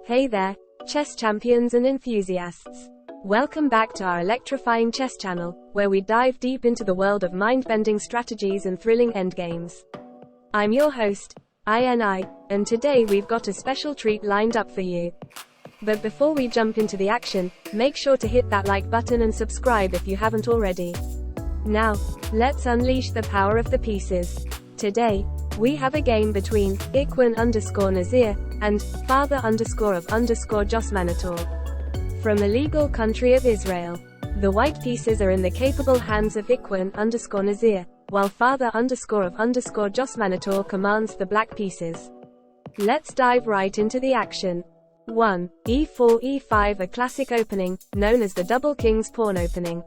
Hey there, chess champions and enthusiasts. Welcome back to our electrifying chess channel, where we dive deep into the world of mind-bending strategies and thrilling endgames. I'm your host, INI, and today we've got a special treat lined up for you. But before we jump into the action, make sure to hit that like button and subscribe if you haven't already. Now, let's unleash the power of the pieces. Today, we have a game between Ikhwan_Nazir and father_of_Josmanator. From the legal country of Israel, the white pieces are in the capable hands of Ikhwan_Nazir, while father_of_Josmanator commands the black pieces. Let's dive right into the action. 1. E4 E5, a classic opening, known as the double king's pawn opening.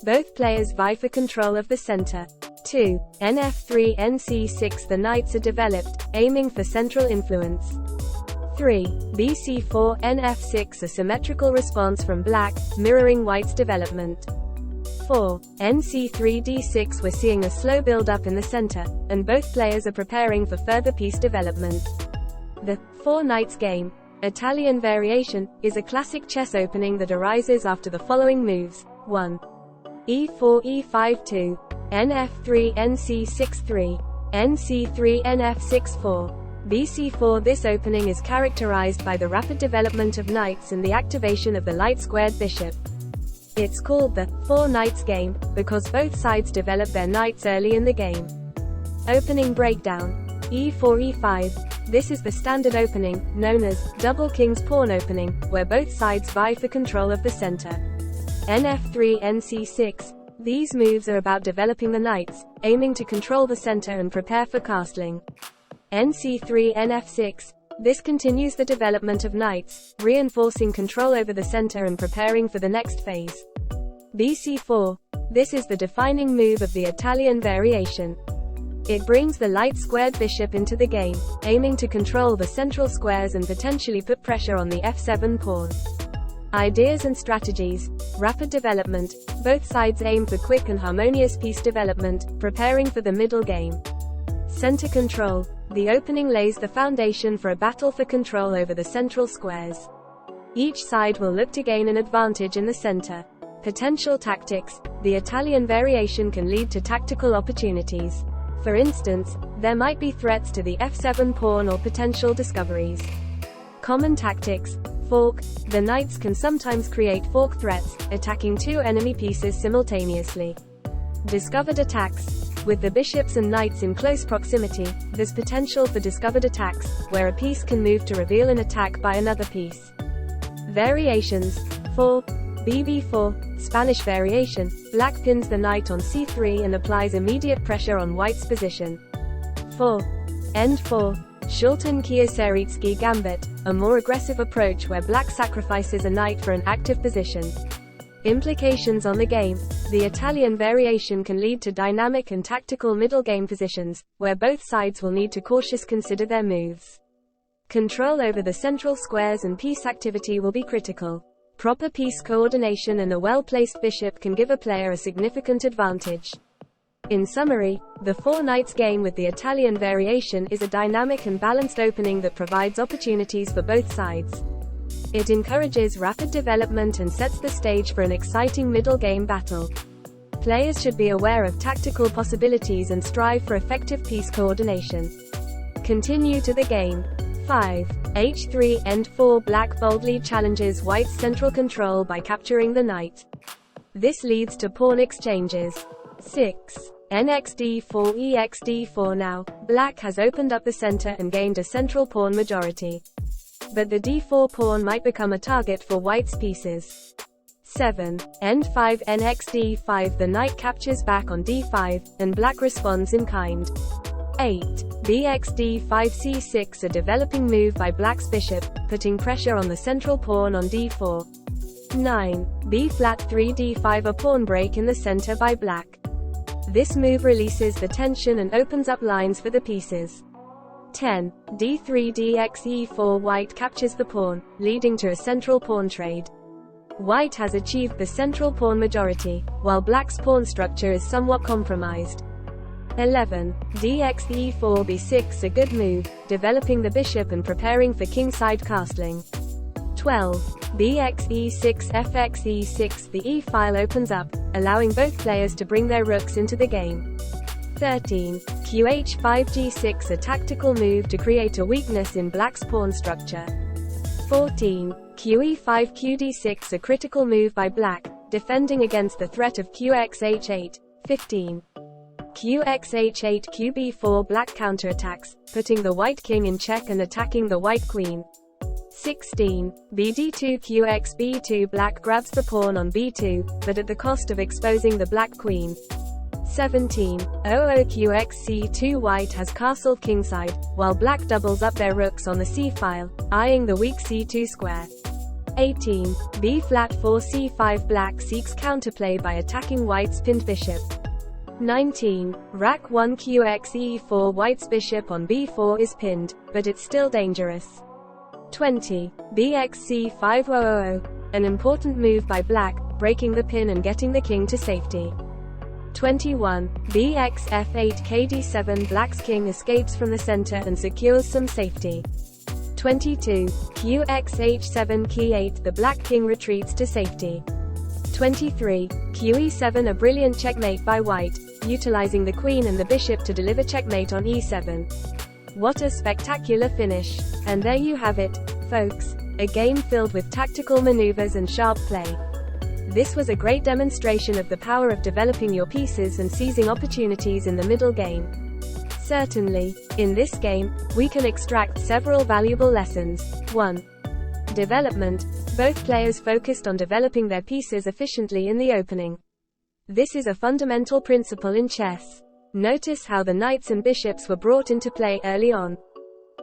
Both players vie for control of the center. 2. Nf3 Nc6, the knights are developed, aiming for central influence. 3. Bc4 Nf6, a symmetrical response from black, mirroring white's development. 4. Nc3 D6, we're seeing a slow build-up in the center, and both players are preparing for further piece development. The Four Knights game, Italian variation, is a classic chess opening that arises after the following moves. 1. E4 E5 2. Nf3 Nc6 3. Nc3 Nf6 4. Bc4. This opening is characterized by the rapid development of knights and the activation of the light-squared bishop. It's called the Four Knights game, because both sides develop their knights early in the game. Opening breakdown. E4 E5. This is the standard opening, known as double king's pawn opening, where both sides vie for control of the center. Nf3 Nc6. These moves are about developing the knights, aiming to control the center and prepare for castling. Nc3 Nf6. This continues the development of knights, reinforcing control over the center and preparing for the next phase. Bc4. This is the defining move of the Italian variation. It brings the light-squared bishop into the game, aiming to control the central squares and potentially put pressure on the f7 pawn. Ideas and strategies. Rapid development. Both sides aim for quick and harmonious piece development, preparing for the middle game. Center control. The opening lays the foundation for a battle for control over the central squares. Each side will look to gain an advantage in the center. Potential tactics. The Italian variation can lead to tactical opportunities. For instance, there might be threats to the f7 pawn or potential discoveries. Common tactics. Fork. The knights can sometimes create fork threats, attacking two enemy pieces simultaneously. Discovered attacks. With the bishops and knights in close proximity, there's potential for discovered attacks, where a piece can move to reveal an attack by another piece. Variations. 4. BB4, Spanish variation. Black pins the knight on c3 and applies immediate pressure on white's position. 4. End4, Shulton Kieseritsky Gambit, a more aggressive approach where black sacrifices a knight for an active position. Implications on the game. The Italian variation can lead to dynamic and tactical middle game positions, where both sides will need to cautiously consider their moves. Control over the central squares and piece activity will be critical. Proper piece coordination and a well-placed bishop can give a player a significant advantage. In summary, the Four Knights game with the Italian variation is a dynamic and balanced opening that provides opportunities for both sides. It encourages rapid development and sets the stage for an exciting middle game battle. Players should be aware of tactical possibilities and strive for effective piece coordination. Continue to the game. 5. H3 End4, Black boldly challenges white's central control by capturing the knight. This leads to pawn exchanges. 6. Nxd4 Exd4. Now, black has opened up the center and gained a central pawn majority. But the d4 pawn might become a target for white's pieces. 7. N5 Nxd5, the knight captures back on d5, and black responds in kind. 8. Bxd5 c6, a developing move by black's bishop, putting pressure on the central pawn on d4. 9. B-flat 3 d5, a pawn break in the center by black. This move releases the tension and opens up lines for the pieces. 10. D3 dx e4, white captures the pawn, leading to a central pawn trade. White has achieved the central pawn majority, while black's pawn structure is somewhat compromised. 11. Dx e4 b6, a good move, developing the bishop and preparing for kingside castling. 12. Bx e6 fx e6. The e-file opens up, allowing both players to bring their rooks into the game. 13. Qh5 g6. A tactical move to create a weakness in black's pawn structure. 14. Qe5 qd6. A critical move by black, defending against the threat of qx-h8. 15. Qx-h8 qb4. Black counterattacks, putting the white king in check and attacking the white queen. 16. bd2 qx-b2. Black grabs the pawn on b2, but at the cost of exposing the black queen. 17. qx-c2. White has castled kingside, while black doubles up their rooks on the c-file, eyeing the weak c2 square. 18. b-flat 4 c5. Black seeks counterplay by attacking white's pinned bishop. 19. Rack 1 qx-e4. White's bishop on b4 is pinned, but it's still dangerous. 20. bxc5. An important move by black, breaking the pin and getting the king to safety. 21. bxf8 kd7. Black's king escapes from the center and secures some safety. 22. qx-h7 key8. The black king retreats to safety. 23. qe7. A brilliant checkmate by white, utilizing the queen and the bishop to deliver checkmate on e7. What a spectacular finish. And there you have it, folks. A game filled with tactical maneuvers and sharp play. This was a great demonstration of the power of developing your pieces and seizing opportunities in the middle game. Certainly, in this game, we can extract several valuable lessons. 1. Development. Both players focused on developing their pieces efficiently in the opening. This is a fundamental principle in chess. Notice how the knights and bishops were brought into play early on.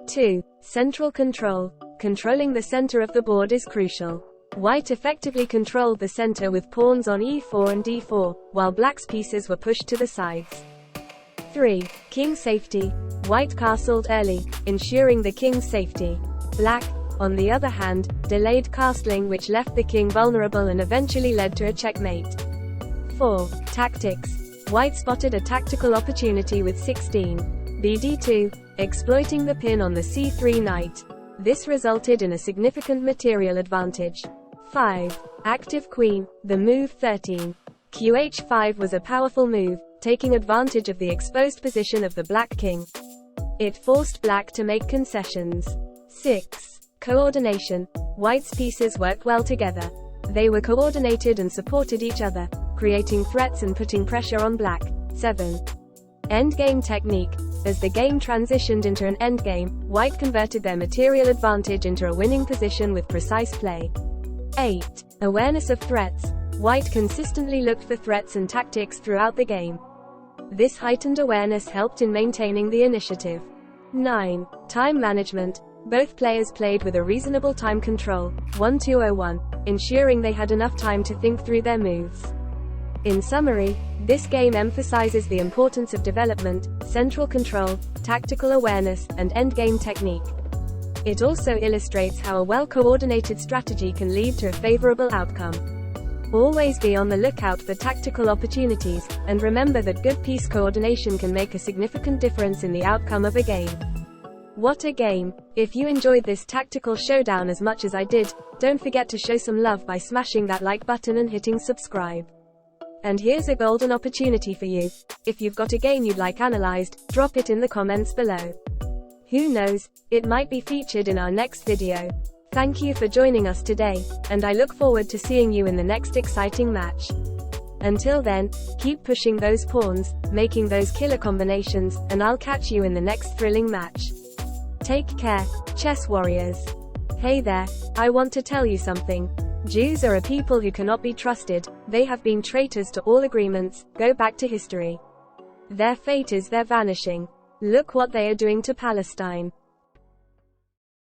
2. Central control. Controlling the center of the board is crucial. White effectively controlled the center with pawns on e4 and d4, while black's pieces were pushed to the sides. 3. King safety. White castled early, ensuring the king's safety. Black, on the other hand, delayed castling, which left the king vulnerable and eventually led to a checkmate. 4. Tactics. White spotted a tactical opportunity with 16. bd2, exploiting the pin on the c3 knight. This resulted in a significant material advantage. 5. Active queen. The move 13. qh5 was a powerful move, taking advantage of the exposed position of the black king. It forced black to make concessions. 6. Coordination. White's pieces worked well together. They were coordinated and supported each other, creating threats and putting pressure on black. 7. Endgame technique. As the game transitioned into an endgame, white converted their material advantage into a winning position with precise play. 8. Awareness of threats. White consistently looked for threats and tactics throughout the game. This heightened awareness helped in maintaining the initiative. 9. Time management. Both players played with a reasonable time control, 1-2-0-1, ensuring they had enough time to think through their moves. In summary, this game emphasizes the importance of development, central control, tactical awareness, and endgame technique. It also illustrates how a well-coordinated strategy can lead to a favorable outcome. Always be on the lookout for tactical opportunities, and remember that good piece coordination can make a significant difference in the outcome of a game. What a game! If you enjoyed this tactical showdown as much as I did, don't forget to show some love by smashing that like button and hitting subscribe. And here's a golden opportunity for you. If you've got a game you'd like analyzed, drop it in the comments below. Who knows, it might be featured in our next video. Thank you for joining us today, and I look forward to seeing you in the next exciting match. Until then, keep pushing those pawns, making those killer combinations, and I'll catch you in the next thrilling match. Take care, chess warriors. Hey there, I want to tell you something. Jews are a people who cannot be trusted. They have been traitors to all agreements, go back to history. Their fate is their vanishing. Look what they are doing to Palestine.